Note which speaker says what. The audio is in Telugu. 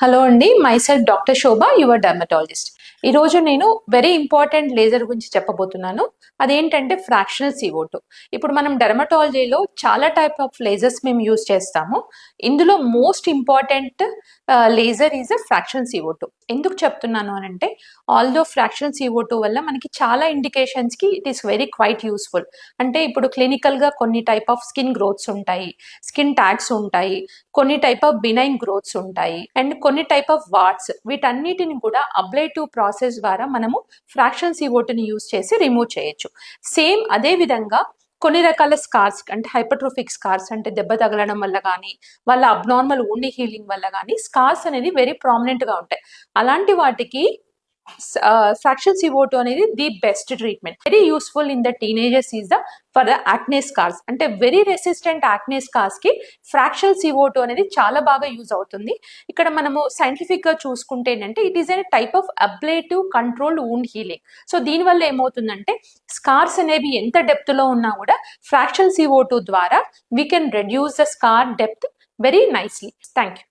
Speaker 1: హలో అండి, myself doctor Shobha, your dermatologist. ఈరోజు నేను వెరీ ఇంపార్టెంట్ లేజర్ గురించి చెప్పబోతున్నాను. అదేంటంటే ఫ్రాక్షనల్ CO2. ఇప్పుడు మనం డర్మటాలజీలో చాలా టైప్ ఆఫ్ లేజర్స్ మేము యూజ్ చేస్తాము. ఇందులో most important laser is a fractional CO2. ఎందుకు చెప్తున్నాను అని అంటే, ఆల్దో ఫ్రాక్షనల్ CO2 వల్ల మనకి చాలా ఇండికేషన్స్కి it is very quite useful. అంటే ఇప్పుడు క్లినికల్గా కొన్ని టైప్ ఆఫ్ స్కిన్ గ్రోత్స్ ఉంటాయి, స్కిన్ ట్యాగ్స్ ఉంటాయి, కొన్ని టైప్ ఆఫ్ బినైన్ గ్రోత్స్ ఉంటాయి, అండ్ కొన్ని టైప్ ఆఫ్ వాట్స్. వీటన్నిటిని కూడా అబ్లేటివ్ ప్రాసెస్ ద్వారా మనము ఫ్రాక్షనల్ CO2ని యూజ్ చేసి రిమూవ్ చేయొచ్చు. సేమ్ అదే విధంగా కొన్ని రకాల స్కార్స్ అంటే హైపర్ట్రోఫిక్ స్కార్స్ అంటే దెబ్బ తగలడం వల్ల కానీ, వాళ్ళ అబ్నార్మల్ వుండ్ హీలింగ్ వల్ల కానీ స్కార్స్ అనేది వెరీ ప్రామినెంట్గా ఉంటాయి. అలాంటి వాటికి ఫ్రాక్షనల్ CO2 అనేది the best treatment. Very useful in the teenagers is the for the acne scars. అంటే వెరీ రెసిస్టెంట్ యాక్నే స్కార్స్ కి ఫ్రాక్షనల్ CO2 అనేది చాలా బాగా యూజ్ అవుతుంది. ఇక్కడ మనము సైంటిఫిక్ గా చూసుకుంటే ఏంటంటే it is a type of ablative controlled wound healing. So దీనివల్ల ఏమవుతుందంటే స్కార్స్ అనేవి ఎంత డెప్త్ లో ఉన్నా కూడా ఫ్రాక్షనల్ CO2 ద్వారా we can reduce the scar depth very nicely. Thank you.